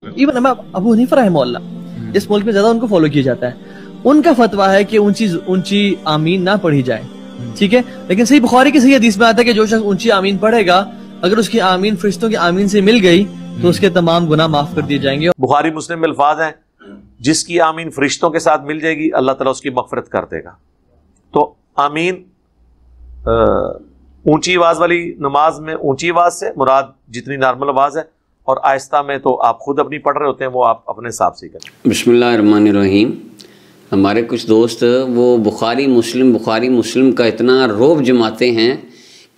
Even ابو حنیفہ رحمہ اللہ جس ملک میں زیادہ ان کو فالو کیا جاتا ہے، ان کا فتویٰ ہے کہ اونچی آمین نہ پڑھی جائے، ٹھیک ہے، لیکن صحیح بخاری کی صحیح حدیث میں آتا ہے کہ جو شخص اونچی آمین پڑھے گا اگر اس کی آمین فرشتوں کی آمین سے مل گئی تو اس کے تمام گناہ معاف کر دیے جائیں گے۔ بخاری مسلم میں الفاظ ہیں جس کی آمین فرشتوں کے ساتھ مل جائے گی اللہ تعالیٰ اس کی مغفرت کر دے گا۔ تو آمین اونچی آواز والی نماز میں اونچی آواز سے مراد جتنی نارمل آواز ہے، اور آہستہ میں تو آپ خود اپنی پڑھ رہے ہوتے ہیں، وہ آپ اپنے حساب سے کریں۔ بسم اللہ الرحمن الرحیم۔ ہمارے کچھ دوست وہ بخاری مسلم کا اتنا روب جماتے ہیں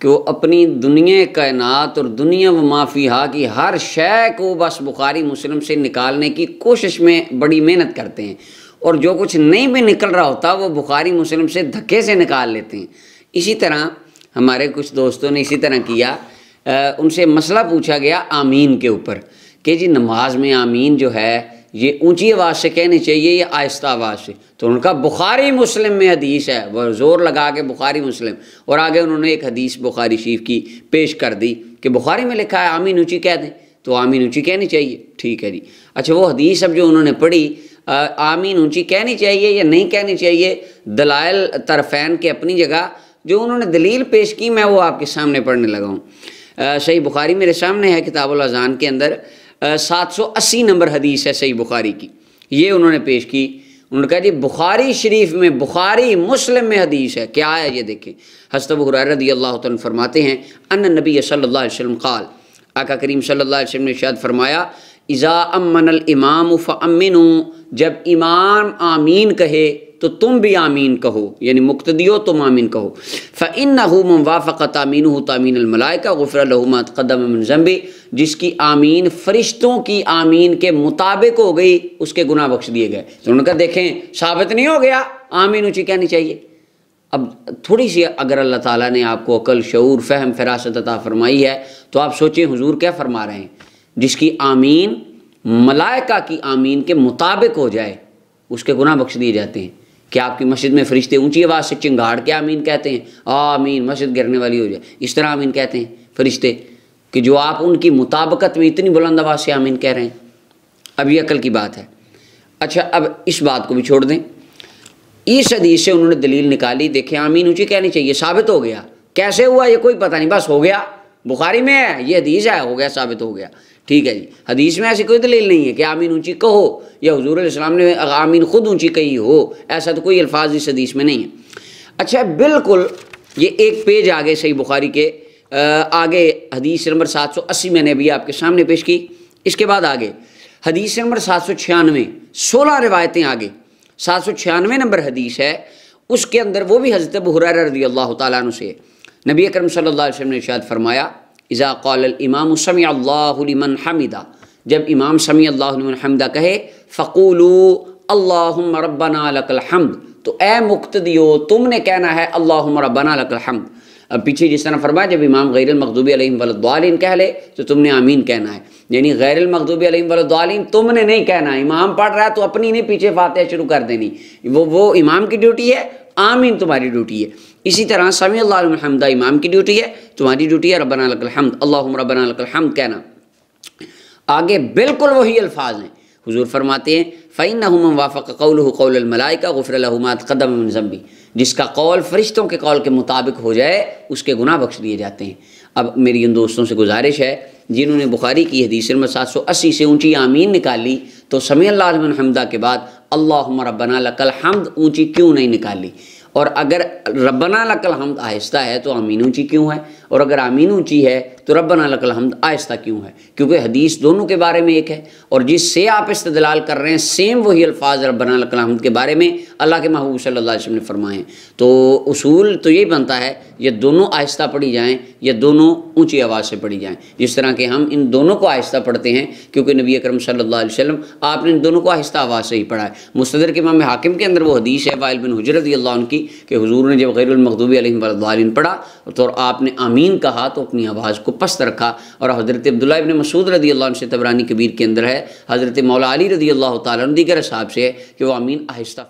کہ وہ اپنی دنیا کائنات اور دنیا و ما فیہا کی ہر شے کو بس بخاری مسلم سے نکالنے کی کوشش میں بڑی محنت کرتے ہیں، اور جو کچھ نہیں بھی نکل رہا ہوتا وہ بخاری مسلم سے دھکے سے نکال لیتے ہیں۔ اسی طرح ہمارے کچھ دوستوں نے اسی طرح کیا، ان سے مسئلہ پوچھا گیا آمین کے اوپر کہ جی نماز میں آمین جو ہے یہ اونچی آواز سے کہنی چاہیے یا آہستہ آواز سے؟ تو ان کا بخاری مسلم میں حدیث ہے، وہ زور لگا کے بخاری مسلم، اور آگے انہوں نے ایک حدیث بخاری شریف کی پیش کر دی کہ بخاری میں لکھا ہے آمین اونچی کہہ دیں، تو آمین اونچی کہنی چاہیے، ٹھیک ہے جی۔ اچھا وہ حدیث اب جو انہوں نے پڑھی آمین اونچی کہنی چاہیے یا نہیں کہنی چاہیے، دلائل طرفین کے اپنی جگہ، جو انہوں نے دلیل پیش کی میں وہ آپ کے سامنے پڑھنے لگا ہوں۔ صحیح بخاری میرے سامنے ہے، کتاب الاذان کے اندر 780 نمبر حدیث ہے صحیح بخاری کی، یہ انہوں نے پیش کی۔ انہوں نے کہا جی بخاری شریف میں بخاری مسلم میں حدیث ہے، کیا ہے یہ دیکھیں۔ حضرت ابو ہریرہ رضی اللہ تعالیٰ فرماتے ہیں ان نبی صلی اللہ علیہ وسلم قال، آقا کریم صلی اللہ علیہ وسلم نے ارشاد فرمایا اذا امن الامام فامنوا، جب امام آمین کہے تو تم بھی آمین کہو، یعنی مقتدیو تم آمین کہو۔ فإنہ من وافق تامینہ تامین الملائکہ غفر لہ ما تقدم من ذنبہ، جس کی آمین فرشتوں کی آمین کے مطابق ہو گئی اس کے گناہ بخش دیے گئے۔ تو انہوں نے کہا دیکھیں ثابت نہیں ہو گیا آمین اونچی کہنی چاہیے۔ اب تھوڑی سی اگر اللہ تعالیٰ نے آپ کو عقل، شعور، فہم، فراست عطا فرمائی ہے تو آپ سوچیں حضور کیا فرما رہے ہیں، جس کی آمین ملائکہ کی آمین کے مطابق ہو جائے اس کے گناہ بخش دیے جاتے ہیں۔ کہ آپ کی مسجد میں فرشتے اونچی آواز سے چنگاڑ کے آمین کہتے ہیں، آمین مسجد گرنے والی ہو جائے، اس طرح آمین کہتے ہیں فرشتے کہ جو آپ ان کی مطابقت میں اتنی بلند آواز سے آمین کہہ رہے ہیں۔ اب یہ عقل کی بات ہے۔ اچھا اب اس بات کو بھی چھوڑ دیں، اس حدیث سے انہوں نے دلیل نکالی، دیکھیں آمین اونچی کہنی چاہیے، ثابت ہو گیا۔ کیسے ہوا یہ کوئی پتہ نہیں، بس ہو گیا، بخاری میں ہے، یہ حدیث ہے، ہو گیا، ثابت ہو گیا، ٹھیک ہے جی۔ حدیث میں ایسی کوئی دلیل نہیں ہے کہ آمین اونچی کہو یا حضور علیہ السلام نے آمین خود اونچی کہی ہو، ایسا تو کوئی الفاظ اس حدیث میں نہیں ہے۔ اچھا بالکل یہ ایک پیج آگے صحیح بخاری کے آگے حدیث نمبر 780 میں نے ابھی آپ کے سامنے پیش کی، اس کے بعد آگے حدیث نمبر 796، 16 روایتیں آگے 796 نمبر حدیث ہے، اس کے اندر وہ بھی حضرت ابو ہریرہ رضی اللہ تعالیٰ عنہ سے نبی اکرم صلی اللہ علیہ وسلم نے ارشاد فرمایا اذا قال الامام سمع اللہ لمن حمدہ، جب امام سمع اللہ لمن حمدہ کہے فقولوا اللہم ربنا لک الحمد، تو اے مقتدیو تم نے کہنا ہے اللہم ربنا لک الحمد۔ اب پیچھے جس طرح فرمایا جب امام غیر المغضوب علیہم ولا الضالین کہہ لے تو تم نے آمین کہنا ہے، یعنی غیر المغضوب علیہم ولا الضالین تم نے نہیں کہنا، امام پڑھ رہا ہے تو اپنی نہیں پیچھے فاتحہ شروع کر دینی، وہ امام کی ڈیوٹی ہے، آمین تمہاری ڈیوٹی ہے۔ اسی طرح سمیع اللہ لمن حمدہ امام کی ڈیوٹی ہے، تمہاری ڈیوٹی ہے ربنا لک الحمد، اللہم ربنا لک الحمد کہنا۔ آگے بالکل وہی الفاظ ہیں، حضور فرماتے ہیں فإنہ من وافق قولہ قول الملائکہ غفر لہ ما تقدم من ذنبہ، جس کا قول فرشتوں کے قول کے مطابق ہو جائے اس کے گناہ بخش دیے جاتے ہیں۔ اب میری ان دوستوں سے گزارش ہے جنہوں نے بخاری کی حدیث نمبر 780 سے اونچی آمین نکالی تو سمیع اللہ لمن حمدہ کے بعد اللہم ربنا لک الحمد اونچی کیوں نہیں نکالی؟ اور اگر ربنا لک الحمد آہستہ ہے تو آمین اونچی کیوں ہے؟ اور اگر آمین اونچی ہے تو ربنا لک الحمد آہستہ کیوں ہے؟ کیونکہ حدیث دونوں کے بارے میں ایک ہے، اور جس سے آپ استدلال کر رہے ہیں سیم وہی الفاظ ربنا لک الحمد کے بارے میں اللہ کے محبوب صلی اللہ علیہ وسلم نے فرمائے ہیں۔ تو اصول تو یہی بنتا ہے یہ دونوں آہستہ پڑھی جائیں یا دونوں اونچی آواز سے پڑھی جائیں، جس طرح کہ ہم ان دونوں کو آہستہ پڑھتے ہیں کیونکہ نبی اکرم صلی اللہ علیہ وسلم آپ نے ان دونوں کو آہستہ آواز سے ہی پڑھا ہے۔ مستدرک امام حاکم کے اندر وہ حدیث ہے وائل بن حجر رضی اللہ عنہ کی کہ حضور نے جب غیر المغضوب علیہم ولا الضالین پڑھا تو آپ نے آمین کہا تو اپنی آواز کو پست رکھا، اور حضرت عبداللہ ابن مسعود رضی اللہ عنہ سے طبرانی کبیر کے اندر ہے، حضرت مولا علی رضی اللہ تعالیٰ عنہ دیگر اصحاب سے ہے کہ وہ آمین آہستہ